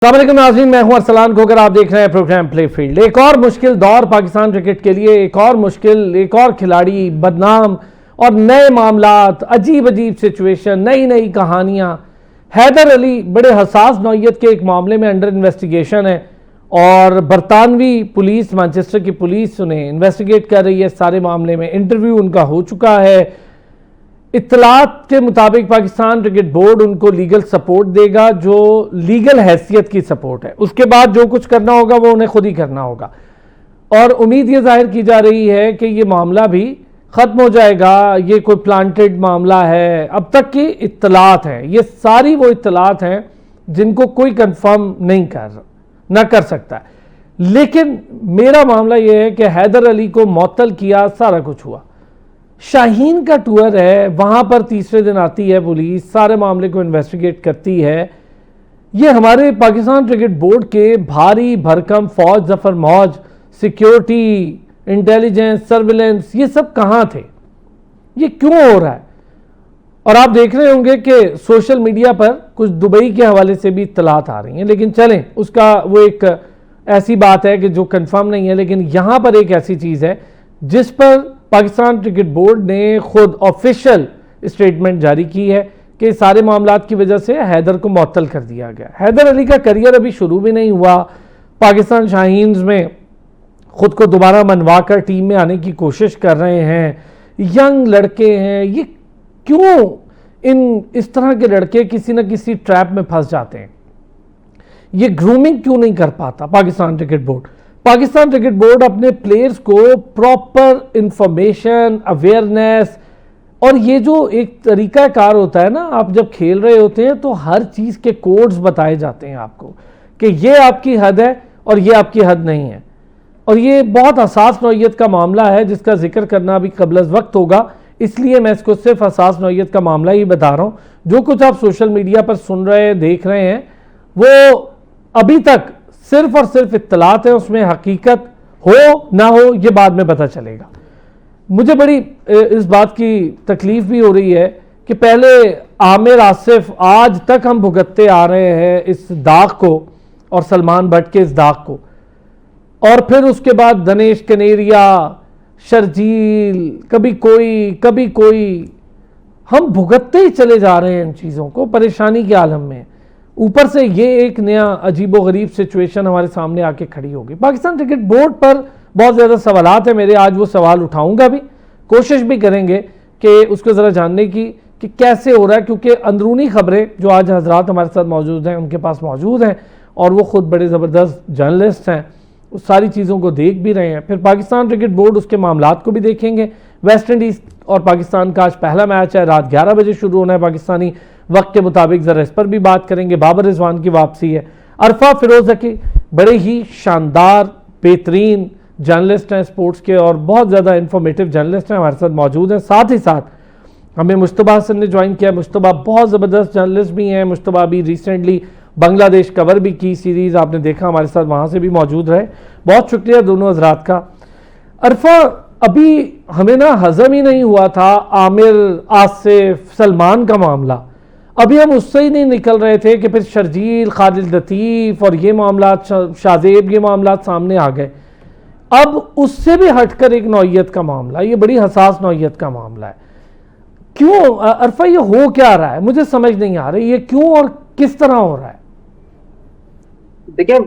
السلام علیکم ناظرین، میں ہوں ارسلان کھوکر، آپ دیکھ رہے ہیں پروگرام پلے فیلڈ۔ ایک اور مشکل دور پاکستان کرکٹ کے لیے، ایک اور کھلاڑی بدنام اور نئے معاملات، عجیب سچویشن، نئی کہانیاں۔ حیدر علی بڑے حساس نوعیت کے ایک معاملے میں انڈر انویسٹیگیشن ہے اور برطانوی پولیس، مانچسٹر کی پولیس انہیں انویسٹیگیٹ کر رہی ہے سارے معاملے میں۔ انٹرویو ان کا ہو چکا ہے۔ اطلاعات کے مطابق پاکستان کرکٹ بورڈ ان کو لیگل سپورٹ دے گا، جو لیگل حیثیت کی سپورٹ ہے۔ اس کے بعد جو کچھ کرنا ہوگا وہ انہیں خود ہی کرنا ہوگا، اور امید یہ ظاہر کی جا رہی ہے کہ یہ معاملہ بھی ختم ہو جائے گا۔ یہ کوئی پلانٹڈ معاملہ ہے، اب تک کی اطلاعات ہیں، یہ ساری وہ اطلاعات ہیں جن کو کوئی کنفرم نہ کر سکتا ہے۔ لیکن میرا معاملہ یہ ہے کہ حیدر علی کو معطل کیا، سارا کچھ ہوا۔ شاہین کا ٹور ہے، وہاں پر تیسرے دن آتی ہے پولیس، سارے معاملے کو انویسٹیگیٹ کرتی ہے۔ یہ ہمارے پاکستان کرکٹ بورڈ کے بھاری بھرکم فوج، ظفر موج، سیکیورٹی، انٹیلیجنس، سرویلنس، یہ سب کہاں تھے؟ یہ کیوں ہو رہا ہے؟ اور آپ دیکھ رہے ہوں گے کہ سوشل میڈیا پر کچھ دبئی کے حوالے سے بھی اطلاعات آ رہی ہیں، لیکن چلیں اس کا وہ ایک ایسی بات ہے کہ جو کنفرم نہیں ہے۔ لیکن یہاں پر ایک ایسی چیز ہے جس پر پاکستان کرکٹ بورڈ نے خود آفیشل اسٹیٹمنٹ جاری کی ہے کہ سارے معاملات کی وجہ سے حیدر کو معطل کر دیا گیا۔ حیدر علی کا کریئر ابھی شروع بھی نہیں ہوا، پاکستان شاہینز میں خود کو دوبارہ منوا کر ٹیم میں آنے کی کوشش کر رہے ہیں، ینگ لڑکے ہیں۔ یہ کیوں اس طرح کے لڑکے کسی نہ کسی ٹریپ میں پھنس جاتے ہیں؟ یہ گرومنگ کیوں نہیں کر پاتا Pakistan cricket board? Pakistan cricket board اپنے پلیئرز کو پراپر انفارمیشن، اویئرنیس، اور یہ جو ایک طریقہ کار ہوتا ہے نا، آپ جب کھیل رہے ہوتے ہیں تو ہر چیز کے کوڈز بتائے جاتے ہیں آپ کو کہ یہ آپ کی حد ہے اور یہ آپ کی حد نہیں ہے۔ اور یہ بہت حساس نوعیت کا معاملہ ہے جس کا ذکر کرنا بھی قبل از وقت ہوگا، اس لیے میں اس کو صرف حساس نوعیت کا معاملہ ہی بتا رہا ہوں۔ جو کچھ آپ سوشل میڈیا پر سن رہے ہیں، دیکھ رہے ہیں، وہ ابھی تک صرف اور صرف اطلاعات ہیں، اس میں حقیقت ہو نہ ہو یہ بعد میں پتہ چلے گا۔ مجھے بڑی اس بات کی تکلیف بھی ہو رہی ہے کہ پہلے عامر آصف، آج تک ہم بھگتتے آ رہے ہیں اس داغ کو، اور سلمان بٹ کے اس داغ کو، اور پھر اس کے بعد دنیش کنیریا، شرجیل، کبھی کوئی، ہم بھگتتے ہی چلے جا رہے ہیں ان چیزوں کو، پریشانی کے عالم میں۔ اوپر سے یہ ایک نیا عجیب و غریب سچویشن ہمارے سامنے آ کے کھڑی ہوگی۔ پاکستان کرکٹ بورڈ پر بہت زیادہ سوالات ہیں میرے، آج وہ سوال اٹھاؤں گا بھی، کوشش بھی کریں گے کہ اس کو ذرا جاننے کی کہ کیسے ہو رہا ہے، کیونکہ اندرونی خبریں جو آج حضرات ہمارے ساتھ موجود ہیں ان کے پاس موجود ہیں، اور وہ خود بڑے زبردست جرنلسٹ ہیں، اس ساری چیزوں کو دیکھ بھی رہے ہیں۔ پھر پاکستان کرکٹ بورڈ اس کے معاملات کو بھی دیکھیں گے۔ ویسٹ انڈیز اور پاکستان کا آج پہلا میچ ہے، رات 11 بجے شروع ہونا ہے پاکستانی وقت کے مطابق، ذرا اس پر بھی بات کریں گے۔ بابر رضوان کی واپسی ہے۔ عرفہ فیروزکی بڑے ہی شاندار، بہترین جرنلسٹ ہیں اسپورٹس کے، اور بہت زیادہ انفارمیٹیو جرنلسٹ ہیں، ہمارے ساتھ موجود ہیں۔ ساتھ ہی ساتھ ہمیں مشتبہ حسن نے جوائن کیا۔ مشتبہ بہت زبردست جرنلسٹ بھی ہیں، مشتبہ بھی ریسنٹلی بنگلہ دیش کور بھی کی سیریز، آپ نے دیکھا ہمارے ساتھ وہاں سے بھی موجود رہے۔ بہت شکریہ دونوں حضرات کا۔ عرفہ، ابھی ہمیں نا ہضم ہی نہیں ہوا تھا عامر، آصف، سلمان کا معاملہ، ابھی ہم اس سے ہی نہیں نکل رہے تھے کہ پھر شرجیل، خالد لطیف اور یہ معاملات، شاذیب، یہ معاملات سامنے آ گئے۔ اب اس سے بھی ہٹ کر ایک نوعیت کا معاملہ، یہ بڑی حساس نوعیت کا معاملہ ہے۔ کیوں عرفہ یہ ہو کیا رہا ہے؟ مجھے سمجھ نہیں آ رہی یہ کیوں اور کس طرح ہو رہا ہے۔ دیکھیں،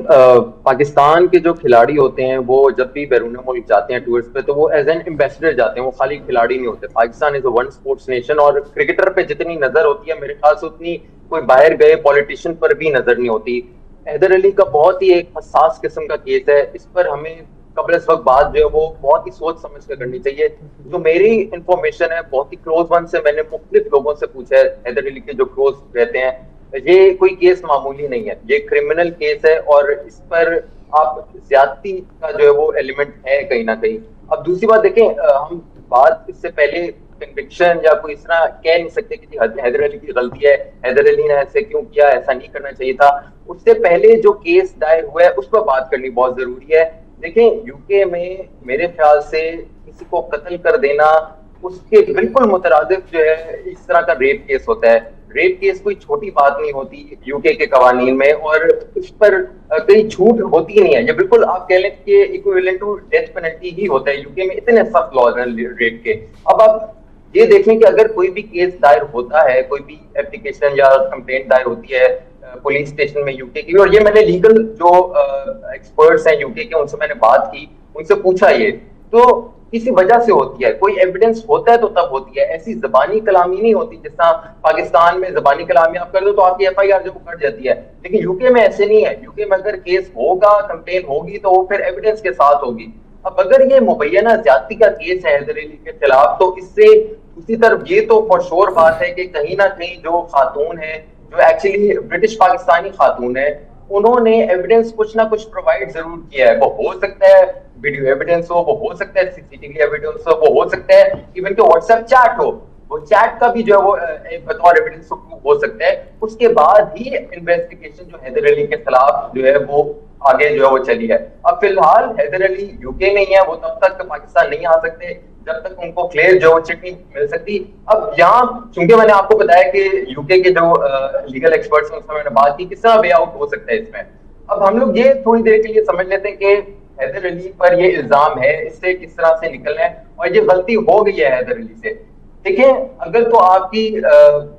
پاکستان کے جو کھلاڑی ہوتے ہیں وہ جب بھی بیرون ملک جاتے ہیں ٹورز پہ تو وہ ایز این ایمبیسڈر جاتے ہیں، وہ خالی کھلاڑی نہیں ہوتے۔ پاکستان از اے ون اسپورٹس نیشن، اور کرکٹر پہ جتنی نظر ہوتی ہے میرے خیال سے اتنی کوئی باہر گئے پولیٹیشین پر بھی نظر نہیں ہوتی۔ حیدر علی کا بہت ہی ایک حساس قسم کا کیس ہے، اس پر ہمیں قبل اس وقت بات جو ہے وہ بہت ہی سوچ سمجھ کر کرنی چاہیے۔ جو میری انفارمیشن ہے بہت ہی کلوز ون سے، میں نے مختلف لوگوں سے پوچھا ہے، حیدر علی کے جو کلوز رہتے ہیں، یہ کوئی کیس معمولی نہیں ہے، یہ کرمنل کیس ہے، اور اس پر آپ زیادتی کا جو ہے وہ ایلیمنٹ ہے کہیں نہ کہیں۔ اب دوسری بات دیکھیں، ہم بات اس سے پہلے کنوکشن یا کوئی اس طرح کہہ نہیں سکتے کہ حیدر علی کی غلطی ہے، حیدر علی نے ایسے کیوں کیا، ایسا نہیں کرنا چاہیے تھا۔ اس سے پہلے جو کیس دائر ہوا ہے اس پر بات کرنی بہت ضروری ہے۔ دیکھیں، یو کے میں میرے خیال سے کسی کو قتل کر دینا اس کے بالکل مترادف جو ہے اس طرح کا ریپ کیس ہوتا ہے۔ ریپ کیس کوئی چھوٹی بات نہیں ہوتی UK کے قوانین میں, اور اس پر کئی چھوٹ ہوتی نہیں ہے. یہ بالکل آپ کہہ لیں کہ ایکویولنٹ ٹو ڈیتھ پینلٹی ہی ہوتا ہے. UK میں اتنے سخت لاز ہیں ریپ کے. اب آپ یہ دیکھیں کہ اگر کوئی بھی کیس دائر ہوتا ہے, کوئی بھی اپلیکیشن یا کمپلینٹ دائر ہوتی ہے پولیس اسٹیشن میں UK کی, اور یہ میں نے لیگل جو ایکسپرٹس ہیں UK کے ان سے میں نے بات کی, ان سے پوچھا یہ تو کسی وجہ سے ہوتی ہے, کوئی ایویڈنس ہوتا ہے تو تب ہوتی ہے. ایسی زبانی کلامی نہیں ہوتی جس طرح پاکستان میں زبانی کلامی آپ کر دو تو آپ کی FIR جو کٹ جاتی ہے, لیکن UK میں ایسے نہیں ہے. UK میں اگر کیس ہوگا, کمپلین ہوگی تو وہ پھر ایویڈنس کے ساتھ ہوگی. اب اگر یہ مبینہ زیادتی کا کیس ہے حیدر علی کے خلاف, تو اس سے دوسری طرف یہ تو فور شور بات ہے کہ کہیں نہ کہیں جو خاتون ہے, جو ایکچولی برٹش پاکستانی خاتون ہے, انہوں نے ایویڈنس کچھ نہ کچھ پرووائڈ ضرور کیا ہے. وہ ہو سکتا ہے ویڈیو ایویڈنس ہو, وہ ہو سکتا ہے CCTV ایویڈنس ہو, وہ ہو سکتا ہے ایون کہ واٹس ایپ چیٹ ہو, وہ چیٹ کا بھی جو ہے وہ بطور ایویڈنس ہو سکتا ہے. اس کے بعد ہی انویسٹیگیشن جو حیدر علی کے خلاف جو ہے وہ آگے جو ہے وہ چلی ہے. اب فی الحال حیدر علی UK نہیں ہے, وہ تب تک پاکستان نہیں آ سکتے جب تک ان کو کلیئر جو چٹ نہیں مل سکتی. اب یہاں چونکہ میں نے آپ کو بتایا کہ UK کے جو لیگل ایکسپرٹس ہیں اس میں نے بات کی کس طرح وے آؤٹ ہو سکتا ہے اس میں. اب ہم لوگ یہ تھوڑی دیر کے لیے سمجھ لیتے ہیں کہ حیدر علی پر یہ الزام ہے, اس سے کس طرح سے نکلنا ہے, اور یہ غلطی ہو گئی ہے حیدر علی سے. دیکھیں اگر تو آپ کی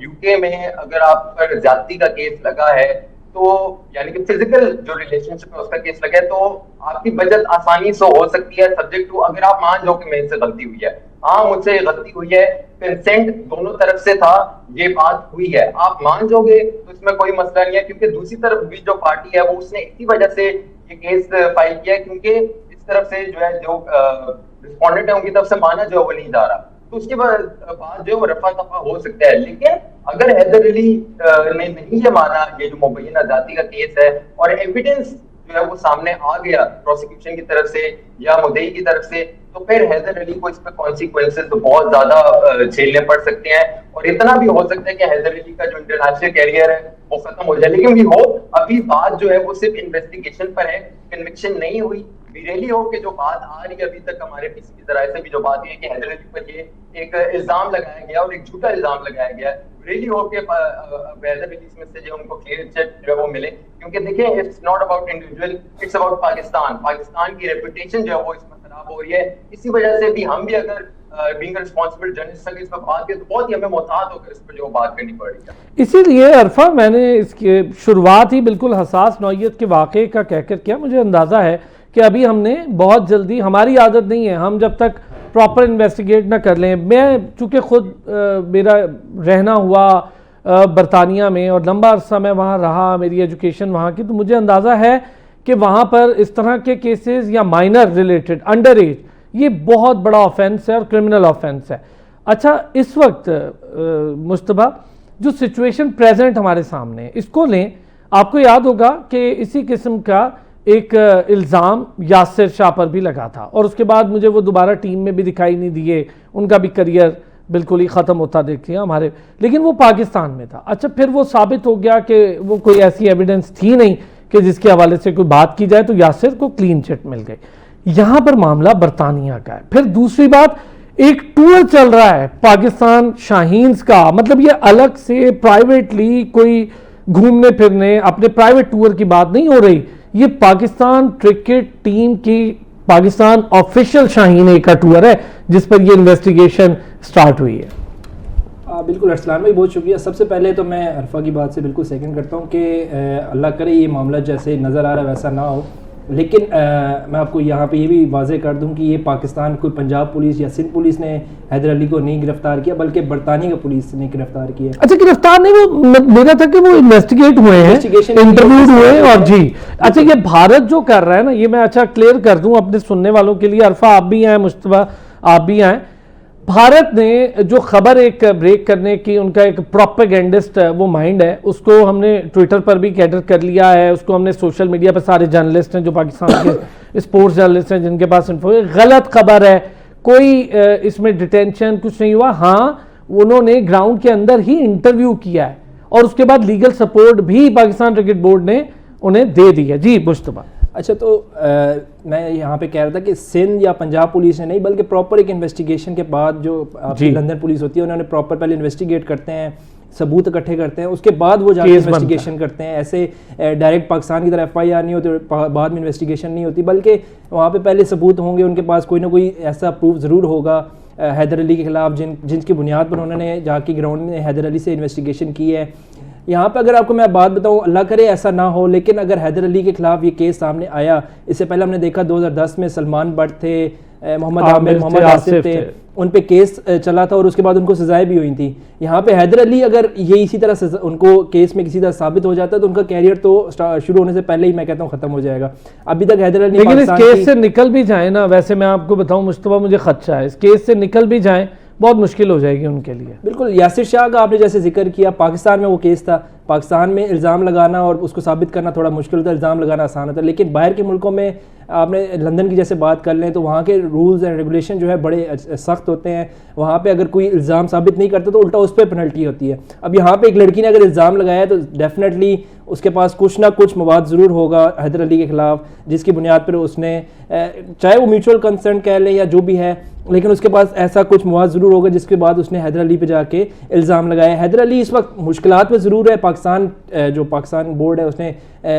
UK میں اگر آپ پر زیادتی کا کیس لگا ہے تو یعنی کہ فزیکل جو ریلیشن شپ ہے اس کا کیس لگا ہے, تو آپ کی بچت آسانی سے ہو سکتی ہے سبجیکٹ ٹو اگر آپ مان جاؤ کہ میرے سے غلطی ہوئی ہے. ہاں مجھ سے غلطی ہوئی ہے, کنسنٹ دونوں طرف سے تھا, یہ بات ہوئی ہے, آپ مان جاؤ گے تو اس میں کوئی مسئلہ نہیں ہے. کیونکہ دوسری طرف بھی جو پارٹی ہے وہ اس نے اسی وجہ سے یہ کیس فائل کیا ہے کیونکہ اس طرف سے جو ہے جو رسپونڈنٹ ہے ان کی طرف سے مانا جو ہے وہ نہیں جا رہا, تو اس کے بعد جو ہے وہ رفع دفع ہو سکتا ہے. لیکن اگر حیدر علی نے نہیں یہ مانا یہ جو مبینہ ذاتی کا کیس ہے, اور ایویڈنس جو ہے وہ سامنے آ گیا پروسیکیوشن کی طرف سے یا مدعی کی طرف سے, تو پھر حیدر علی کو اس پہ کانسیکوینسز بہت زیادہ جھیلنے پڑ سکتے ہیں. اور اتنا بھی ہو سکتا ہے کہ حیدر علی کا جو انٹرنیشنل کیریئر ہے وہ ختم ہو جائے. لیکن بھی ہو ابھی بات جو ہے وہ صرف انویسٹیگیشن پر ہے, کنوکشن نہیں ہوئی. ریلی ہو کہ جو بات آ رہی ہے ابھی تک ہمارے PCB کی ذرائع سے بھی جو بات ہے کہ حیدر علی پر یہ ایک الزام لگایا گیا اور ایک جھوٹا الزام لگایا گیا, ریلی ہو کہ حیدر علی میں سے جو ان کو کلیئر چٹ جو ہے وہ ملے. کیونکہ دیکھیں it's not about individual, it's about Pakistan. Pakistan کی ریپوٹیشن جو ہے وہ اس میں خراب ہو رہی ہے. اسی وجہ سے بھی ہم بھی اگر بینگ ریسپانسبل جرنلسٹ اگر اس پر بات کریں تو بہت ہی ہمیں محتاط ہو کر اس پر جو بات کرنی پڑ رہی ہے. اسی لیے عرفہ میں نے اس کی شروعات ہی بالکل حساس نوعیت کے واقعے کا کہہ کر کیا. مجھے اندازہ ہے کہ ابھی ہم نے بہت جلدی, ہماری عادت نہیں ہے ہم جب تک پراپر انویسٹیگیٹ نہ کر لیں. میں چونکہ خود میرا رہنا ہوا برطانیہ میں اور لمبا عرصہ میں وہاں رہا, میری ایجوکیشن وہاں کی, تو مجھے اندازہ ہے کہ وہاں پر اس طرح کے کیسز یا مائنر ریلیٹڈ انڈر ایج یہ بہت بڑا آفینس ہے اور کرمنل آفینس ہے. اچھا اس وقت مجتبیٰ جو سچویشن پریزنٹ ہمارے سامنے اس کو لیں, آپ کو یاد ہوگا کہ اسی قسم کا ایک الزام یاسر شاہ پر بھی لگا تھا, اور اس کے بعد مجھے وہ دوبارہ ٹیم میں بھی دکھائی نہیں دیے, ان کا بھی کریئر بالکل ہی ختم ہوتا دیکھتے ہیں ہمارے, لیکن وہ پاکستان میں تھا. اچھا پھر وہ ثابت ہو گیا کہ وہ کوئی ایسی ایویڈنس تھی نہیں کہ جس کے حوالے سے کوئی بات کی جائے, تو یاسر کو کلین چٹ مل گئی. یہاں پر معاملہ برطانیہ کا ہے. پھر دوسری بات, ایک ٹور چل رہا ہے پاکستان شاہینز کا, مطلب یہ الگ سے پرائیویٹلی کوئی گھومنے پھرنے اپنے پرائیویٹ ٹور کی بات نہیں ہو رہی, یہ پاکستان کرکٹ ٹیم کی پاکستان آفیشیل شاہین ایک کا ٹور ہے جس پر یہ انویسٹیگیشن سٹارٹ ہوئی ہے. بالکل ارسلان بھائی بہت شکریہ. سب سے پہلے تو میں عرفہ کی بات سے بالکل سیکنڈ کرتا ہوں کہ اللہ کرے یہ معاملہ جیسے نظر آ رہا ہے ویسا نہ ہو, لیکن میں آپ کو یہاں پہ یہ بھی واضح کر دوں کہ یہ پاکستان کوئی پنجاب پولیس یا سندھ پولیس نے حیدر علی کو نہیں گرفتار کیا بلکہ برطانیہ کی پولیس نے گرفتار کیا. اچھا گرفتار نہیں, وہ میرا تھا کہ وہ انویسٹیگیٹ ہوئے ہیں, انٹرویوڈ ہوئے, اور جی اچھا یہ بھارت جو کر رہا ہے نا, یہ میں اچھا کلیئر کر دوں اپنے سننے والوں کے لیے. عرفہ آپ بھی آئیں, مجتبیٰ آپ بھی آئیں. بھارت نے جو خبر ایک بریک کرنے کی ان کا ایک پروپیگینڈسٹ وہ مائنڈ ہے, اس کو ہم نے ٹویٹر پر بھی کیڈر کر لیا ہے, اس کو ہم نے سوشل میڈیا پر سارے جرنلسٹ ہیں جو پاکستان کے اسپورٹس جرنلسٹ ہیں جن کے پاس انفو ہے, غلط خبر ہے, کوئی اس میں ڈیٹینشن کچھ نہیں ہوا. ہاں انہوں نے گراؤنڈ کے اندر ہی انٹرویو کیا ہے اور اس کے بعد لیگل سپورٹ بھی پاکستان کرکٹ بورڈ نے انہیں دے دی ہے. جی مجتبیٰ. اچھا تو میں یہاں پہ کہہ رہا تھا کہ سندھ یا پنجاب پولیس نے نہیں بلکہ پراپر ایک انویسٹیگیشن کے بعد جو آپ کی لندن پولیس ہوتی ہے انہوں نے پراپر پہلے انویسٹیگیٹ کرتے ہیں, ثبوت اکٹھے کرتے ہیں, اس کے بعد وہ جا کے انویسٹیگیشن کرتے ہیں. ایسے ڈائریکٹ پاکستان کی طرح ایف آئی آر نہیں ہوتی, بعد میں انویسٹیگیشن نہیں ہوتی, بلکہ وہاں پہ پہلے ثبوت ہوں گے, ان کے پاس کوئی نہ کوئی ایسا پروف ضرور ہوگا حیدر علی کے خلاف جن کی بنیاد پر انہوں نے جا کے گراؤنڈ میں حیدر علی سے انویسٹیگیشن کی ہے. یہاں پہ اگر آپ کو میں بات بتاؤں, اللہ کرے ایسا نہ ہو, لیکن اگر حیدر علی کے خلاف یہ کیس سامنے آیا, اس سے پہلے ہم نے دیکھا 2010 میں سلمان بٹ تھے, محمد عامر, محمد آصف تھے, ان پہ کیس چلا تھا اور اس کے بعد ان کو سزائیں بھی ہوئی تھیں. یہاں پہ حیدر علی اگر یہ اسی طرح ان کو کیس میں کسی طرح ثابت ہو جاتا ہے تو ان کا کیریئر تو شروع ہونے سے پہلے ہی میں کہتا ہوں ختم ہو جائے گا. ابھی تک حیدر علی, لیکن اس کیس سے نکل بھی جائیں نا, ویسے میں آپ کو بتاؤں مصطفیٰ, مجھے خدشہ ہے اس کیس سے نکل بھی جائیں بہت مشکل ہو جائے گی ان کے لیے. بالکل, یاسر شاہ کا آپ نے جیسے ذکر کیا, پاکستان میں وہ کیس تھا, پاکستان میں الزام لگانا اور اس کو ثابت کرنا تھوڑا مشکل ہوتا ہے, الزام لگانا آسان ہوتا ہے, لیکن باہر کے ملکوں میں آپ نے لندن کی جیسے بات کر لیں تو وہاں کے رولز اینڈ ریگولیشن جو ہے بڑے سخت ہوتے ہیں. وہاں پہ اگر کوئی الزام ثابت نہیں کرتا تو الٹا اس پہ پینلٹی ہوتی ہے. اب یہاں پہ ایک لڑکی نے اگر الزام لگایا ہے تو ڈیفینیٹلی اس کے پاس کچھ نہ کچھ مواد ضرور ہوگا حیدر علی کے خلاف, جس کی بنیاد پر اس نے, چاہے وہ میوچول کنسنٹ کہہ لیں یا جو بھی ہے, لیکن اس کے پاس ایسا کچھ مواد ضرور ہوگا جس کے بعد اس نے حیدر علی پہ جا کے الزام لگایا. حیدر علی اس وقت مشکلات میں ضرور ہے, پاکستان بورڈ ہے اس نے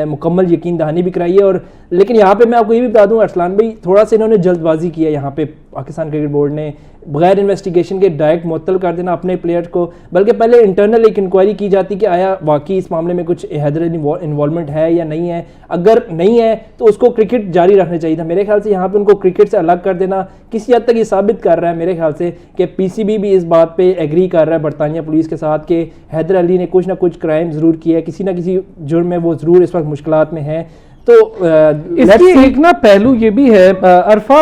مکمل یقین دہانی بھی کرائی ہے, اور لیکن یہاں پہ میں آپ کو یہ بھی بتا دوں ارسلان بھائی, تھوڑا سا انہوں نے جلد بازی کی ہے یہاں پہ پاکستان کرکٹ بورڈ نے, بغیر انویسٹیگیشن کے ڈائریکٹ معطل کر دینا اپنے پلیئرز کو, بلکہ پہلے انٹرنل ایک انکوائری کی جاتی کہ آیا واقعی اس معاملے میں کچھ حیدر علی انوالومنٹ ہے یا نہیں ہے. اگر نہیں ہے تو اس کو کرکٹ جاری رکھنا چاہیے تھا. میرے خیال سے یہاں پہ ان کو کرکٹ سے الگ کر دینا کسی حد تک یہ ثابت کر رہا ہے میرے خیال سے کہ پی سی بی بھی اس بات پہ ایگری کر رہا ہے برطانیہ پولیس کے ساتھ کہ حیدر علی نے کچھ نہ کچھ کرائم ضرور کیا ہے, کسی نہ کسی جرم میں وہ ضرور اس وقت مشکلات میں ہیں. تو اس کی ایک نا پہلو یہ بھی ہے عرفہ,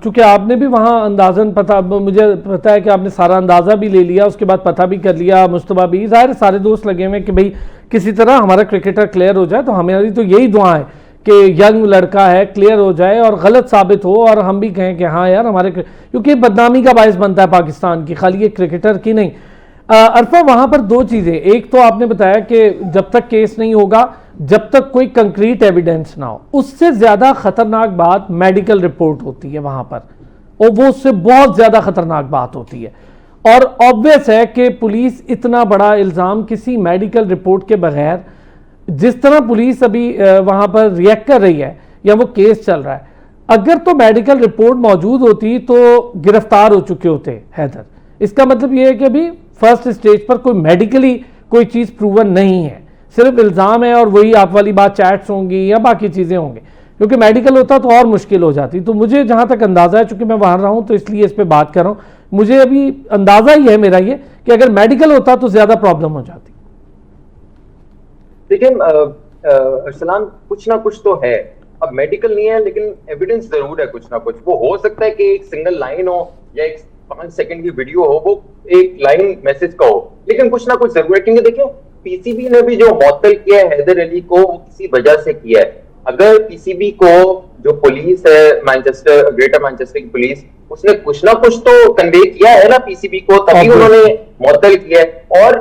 چونکہ آپ نے بھی وہاں اندازاً پتہ, مجھے پتہ ہے کہ آپ نے سارا اندازہ بھی لے لیا, اس کے بعد پتہ بھی کر لیا, مصطفیٰ بھی, ظاہر سارے دوست لگے ہوئے کہ بھئی کسی طرح ہمارا کرکٹر کلیئر ہو جائے, تو ہماری تو یہی دعا ہے کہ ینگ لڑکا ہے کلیئر ہو جائے اور غلط ثابت ہو اور ہم بھی کہیں کہ ہاں یار ہمارے, کیونکہ بدنامی کا باعث بنتا ہے پاکستان کی, خالی یہ کرکٹر کی نہیں. عرفہ وہاں پر دو چیزیں, ایک تو آپ نے بتایا کہ جب تک کیس نہیں ہوگا, جب تک کوئی کنکریٹ ایویڈنس نہ ہو, اس سے زیادہ خطرناک بات میڈیکل رپورٹ ہوتی ہے وہاں پر, اور وہ اس سے بہت زیادہ خطرناک بات ہوتی ہے. اور obvious ہے کہ پولیس اتنا بڑا الزام کسی میڈیکل رپورٹ کے بغیر, جس طرح پولیس ابھی وہاں پر ریئیکٹ کر رہی ہے یا وہ کیس چل رہا ہے, اگر تو میڈیکل رپورٹ موجود ہوتی تو گرفتار ہو چکے ہوتے حیدر. اس کا مطلب یہ ہے کہ ابھی فرسٹ اسٹیج پر کوئی میڈیکلی کوئی چیز پروون نہیں ہے, صرف الزام ہے, اور وہی آپ والی بات چیٹس ہوں گی یا باقی چیزیں ہوں گی, کیونکہ میڈیکل ہوتا تو اور مشکل ہو جاتی. تو مجھے جہاں تک اندازہ ہے, چونکہ میں وہاں رہا ہوں تو اس لیے اس پہ بات کر رہا ہوں, مجھے ابھی اندازہ ہی ہے میرا یہ کہ اگر میڈیکل ہوتا تو زیادہ پرابلم ہو جاتی. دیکھیں ارسلان, کچھ نہ کچھ تو ہے, اب میڈیکل نہیں ہے لیکن ایویڈنس ضرور ہے کچھ نہ کچھ. وہ ہو سکتا ہے کہ ایک سنگل لائن ہو یا ایک 5 سیکنڈ کی ویڈیو ہو, وہ ایک لائن میسج کا ہو, لیکن کچھ نہ کچھ ضرور ہے. کیونکہ دیکھیں پی سی بی نے بھی جو معطل کیا ہے حیدر علی کو, وہ کسی وجہ سے کیا ہے. اگر پی سی بی کو جو پولیس ہے مانچسٹر, گریٹر مانچسٹر کی پولیس, اس نے کچھ نہ کچھ تو کنوے کیا ہے نا پی سی بی کو, تبھی انہوں نے معطل کیا ہے. اور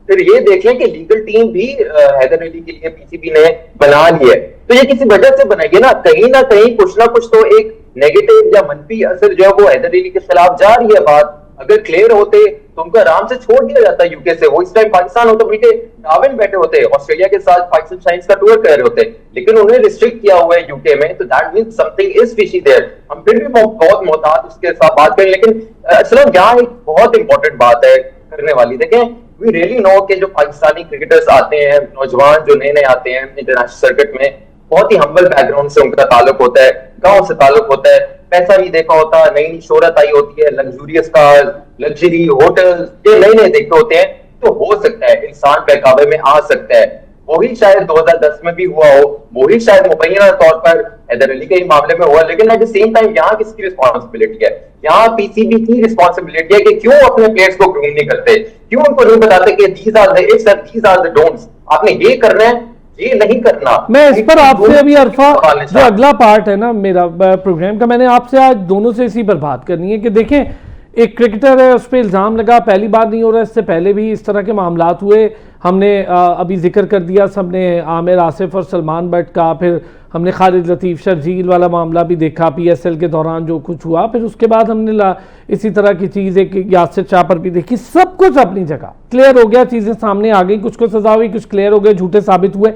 پھر یہ دیکھ لیں کہ لیگل ٹیم بھی حیدر علی کے لیے پی سی بی نے بنا لی ہے, تو یہ کسی وجہ سے بنائی ہے نا, کہیں نہ کہیں کچھ نہ کچھ تو ایک نیگیٹو یا منفی اثر جو ہے وہ حیدر علی کے خلاف جا رہی ہے. بات اگر کلیئر ہوتے تو ان کو آرام سے چھوڑ دیا جاتا ہے یو کے سے, وہ اس ٹائم پاکستان ہوتا بلکہ ڈارون بیٹھے ہوتے, آسٹریلیا کے ساتھ پاکستان سائنس کا ٹور کر رہے ہوتے, لیکن انہوں نے ریسٹرکٹ کیا ہوا ہے یو کے میں, تو that means something is fishy there. ہم پھر بھی بہت محتاط اس کے ساتھ بات کریں, لیکن اصل یہاں ایک بہت امپورٹنٹ بات ہے کرنے والی. دیکھیں وی ریئلی نو کہ جو پاکستانی کرکٹرز آتے ہیں, نوجوان جو نئے آتے ہیں انٹرنیشنل سرکٹ میں, بہت ہی ہمبل بیک گراؤنڈ سے ان کا تعلق ہوتا ہے, گاؤں سے تعلق ہوتا ہے, پیسہ نہیں دیکھا ہوتا, نئی شہرت آئی ہوتی ہے, لگزوریس کار, لگژری ہوٹل, یہ نئے دیکھے ہوتے ہیں, تو ہو سکتا ہے انسان بہکاوے میں آ سکتا ہے. وہی شاید 2010 میں بھی ہوا ہو, وہی شاید مبینہ طور پر حیدر علی کے ہی معاملے میں ہوا, لیکن ایٹ دی سیم ٹائم یہاں کس کی رسپانسبلٹی ہے؟ یہاں پی سی بی کی رسپانسبلٹی ہے کہ کیوں اپنے پلیئرز کو گروم نہیں کرتے, کیوں ان کو نہیں بتاتے کہ these are the ifs and these are the don'ts, آپ نے یہ کرنا ہے, یہ نہیں کرنا. میں اس پر آپ سے ابھی عرفہ جو اگلا پارٹ ہے نا میرا پروگرام کا, میں نے آپ سے آج دونوں سے اسی پر بات کرنی ہے کہ دیکھیں ایک کرکٹر ہے, اس پہ الزام لگا, پہلی بار نہیں ہو رہا, اس سے پہلے بھی اس طرح کے معاملات ہوئے, ہم نے ابھی ذکر کر دیا سب نے عامر آصف اور سلمان بٹ کا, پھر ہم نے خالد لطیف شرجیل والا معاملہ بھی دیکھا پی ایس ایل کے دوران جو کچھ ہوا, پھر اس کے بعد ہم نے اسی طرح کی چیز ایک یاسر شاہ پر بھی دیکھی. سب کچھ اپنی جگہ کلیئر ہو گیا, چیزیں سامنے آ گئی, کچھ کو سزا ہوئی, کچھ کلیئر ہو گئے, جھوٹے ثابت ہوئے.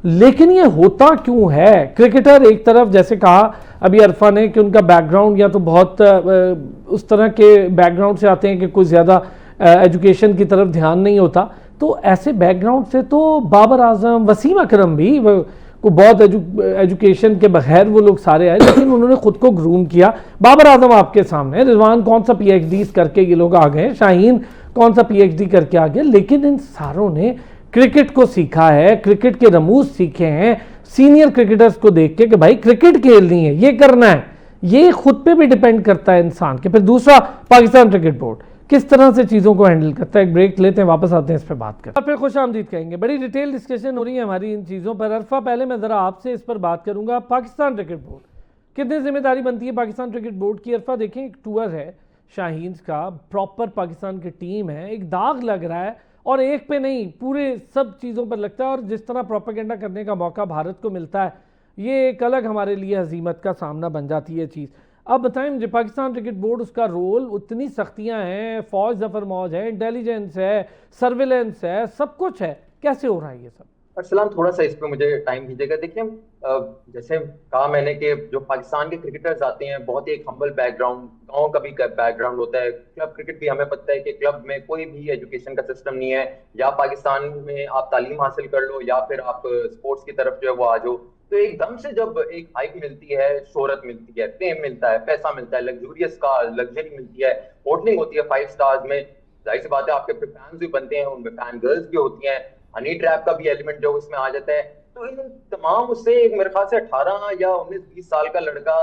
لیکن یہ ہوتا کیوں ہے؟ کرکٹر ایک طرف جیسے کہا ابھی عرفہ نے کہ ان کا بیک گراؤنڈ یا تو بہت اس طرح کے بیک گراؤنڈ سے آتے ہیں کہ کوئی زیادہ ایجوکیشن کی طرف دھیان نہیں ہوتا, تو ایسے بیک گراؤنڈ سے تو بابر اعظم, وسیم اکرم بھی کو بہت ایجوکیشن کے بغیر وہ لوگ سارے آئے, لیکن انہوں نے خود کو گروم کیا. بابر اعظم آپ کے سامنے, رضوان کون سا پی ایچ ڈیز کر کے یہ لوگ آ گئے, شاہین کون سا پی ایچ ڈی کر کے آ گئے, لیکن ان ساروں نے کرکٹ کو سیکھا ہے, کرکٹ کے رموز سیکھے ہیں سینئر کرکٹرز کو دیکھ کے کہ بھائی کرکٹ کھیلنی ہے, یہ کرنا ہے. یہ خود پہ بھی ڈیپینڈ کرتا ہے انسان کے. پھر دوسرا, پاکستان کرکٹ بورڈ کس طرح سے چیزوں کو ہینڈل کرتا ہے. ایک بریک لیتے ہیں, واپس آتے ہیں, اس پہ بات کریں اور پھر خوش آمدید کہیں گے. بڑی ڈیٹیل ڈسکشن ہو رہی ہے ہماری ان چیزوں پر. عرفہ پہلے میں ذرا آپ سے اس پر بات کروں گا, پاکستان کرکٹ بورڈ کتنی ذمہ داری بنتی ہے پاکستان کرکٹ بورڈ کی؟ عرفہ دیکھیں ایک ٹور ہے شاہینز کا, پراپر پاکستان کی ٹیم ہے, ایک داغ لگ رہا ہے اور ایک پہ نہیں پورے سب چیزوں پر لگتا ہے, اور جس طرح پروپیگنڈا کرنے کا موقع بھارت کو ملتا ہے یہ ایک الگ ہمارے لیے ہزیمت کا سامنا بن جاتی ہے چیز. اب بتائیں مجھے پاکستان کرکٹ بورڈ, اس کا رول, اتنی سختیاں ہیں, فوج ظفر موج ہے, انٹیلیجنس ہے, سرویلنس ہے, سب کچھ ہے, کیسے ہو رہا ہے یہ سب؟ ارسلان تھوڑا سا اس پہ مجھے ٹائم دیجیے گا. دیکھیں جیسے کہا میں نے کہ جو پاکستان کے کرکٹرز آتے ہیں بہت ہی ایک ہمبل بیک گراؤنڈ, گاؤں کا بھی بیک گراؤنڈ ہوتا ہے. کلب کرکٹ بھی ہمیں پتہ ہے کہ کلب میں کوئی بھی ایجوکیشن کا سسٹم نہیں ہے, یا پاکستان میں آپ تعلیم حاصل کر لو یا پھر آپ اسپورٹس کی طرف جو ہے وہ آ جاؤ. تو ایک دم سے جب ایک ہائپ ملتی ہے, شہرت ملتی ہے, فیم ملتا ہے, پیسہ ملتا ہے, لگزوریس کا لگژری ملتی ہے, ہوٹلنگ ہوتی ہے 5 اسٹارز میں, ظاہر سی بات ہے آپ کے فینس بھی بنتے ہیں, ان میں فین گرلز بھی ہوتی ہیں, ہنی ٹریپ کا بھی ایلیمنٹ جو اس میں آ جاتا ہے. تو ان تمام اس سے ایک میرے خیال سے 18 یا 19-20 سال کا لڑکا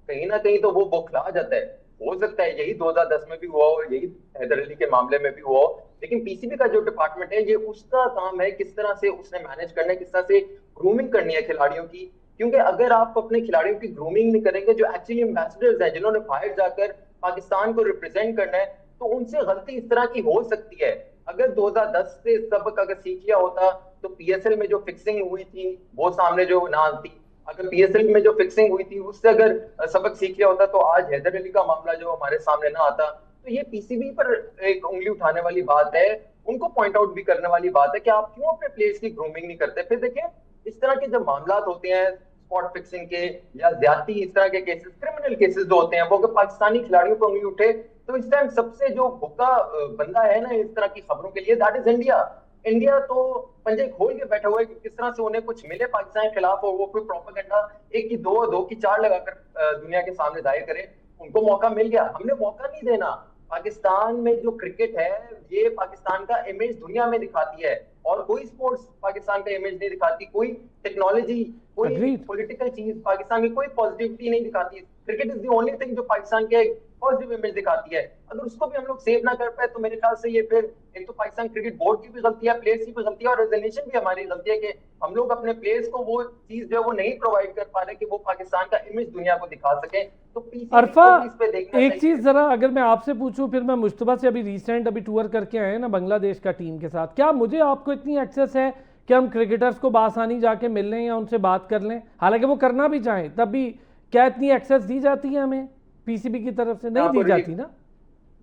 کہیں نہ کہیں تو وہ بوکھلا جاتا ہے. ہو سکتا ہے یہی 2010 میں بھی ہوا ہو, یہی حیدر علی کے معاملے میں بھی ہوا ہو, لیکن پی سی بی کا جو ڈپارٹمنٹ ہے یہ اس کا کام ہے کس طرح سے اس نے مینج کرنا ہے, کس طرح سے گرومنگ کرنی ہے کھلاڑیوں کی. کیونکہ اگر آپ اپنے کھلاڑیوں کی گرومنگ نہیں کریں گے, جو ایکچولی ایمبیسڈرز ہیں جنہوں نے باہر جا کر پاکستان کو ریپرزینٹ کرنا ہے, تو ان سے غلطی اس طرح کی ہو سکتی ہے. اگر 2010 سے سبق اگر سیکھ لیا ہوتا تو پی ایس ایل میں جو فکسنگ ہوئی تھی وہ سامنے جو نہ آتی. اگر پی ایس ایل میں جو فکسنگ ہوئی تھی اس سے اگر سبق سیکھ لیا ہوتا تو آج حیدر علی کا معاملہ جو ہمارے سامنے نہ آتا. تو یہ پی سی بی پر ایک انگلی اٹھانے والی بات ہے, ان کو پوائنٹ آؤٹ بھی کرنے والی بات ہے کہ آپ کیوں اپنے پلیئرز کی گرومنگ نہیں کرتے. پھر دیکھیں اس طرح کے جب معاملات ہوتے ہیں اسپاٹ فکسنگ کے یا زیادتی, اس طرح کے کیسز, کرمنل کیسز جو ہوتے ہیں, وہ اگر پاکستانی کھلاڑیوں کو انگلی اٹھے تو اس ٹائم سب سے جو بھوکا بندہ ہے نا اس طرح کی خبروں کے لیے, دیٹ از انڈیا. انڈیا تو پنجے کھول کے بیٹھا ہوا ہے کہ کس طرح سے انہیں کچھ ملے پاکستان کے خلاف, اور وہ کوئی پروپیگنڈا 1 کی 2 2 کی 4 لگا کر دنیا کے سامنے ظاہر کرے. ان کو موقع مل گیا, ہم نے موقع نہیں دینا. پاکستان میں جو کرکٹ ہے یہ پاکستان کا امیج دنیا میں دکھاتی ہے, اور کوئی سپورٹس پاکستان کا امیج نہیں دکھاتی, کوئی ٹیکنالوجی, کوئی پولیٹیکل چیز پاکستان کی کوئی پازیٹیوٹی نہیں دکھاتی. Cricket is the only thing جو پاکستان کے پازیٹیو امیج دکھاتی ہے. اگر اس کو بھی ہم لوگ سیو نہ کر پائے تو میرے خیال سے یہ پھر ایک تو پاکستان کرکٹ بورڈ کی بھی غلطی ہے, پلیئرز کی بھی غلطی ہے, اور ایز اے نیشن بھی ہماری غلطی ہے کہ ہم لوگ اپنے پلیئرز کو وہ چیز جو ہے وہ نہیں پرووائڈ کر پا رہے کہ وہ پاکستان کا امیج دنیا کو دکھا سکیں. تو عرفہ ایک چیز ذرا اگر میں آپ سے پوچھوں, پھر میں مجتبیٰ سے ابھی ٹور کر کے آئے نا بنگلہ دیش کا ٹیم کے ساتھ, کیا مجھے آپ کو اتنی ایکسیس ہے کہ ہم کرکٹرز کو بآسانی جا کے مل لیں یا ان سے بات کر لیں, حالانکہ وہ کرنا بھی چاہیں تب بھی, کیا اتنی ایکسیس دی جاتی ہے ہمیں پی سی بی کی طرف سے؟ نہیں دی جاتی نا.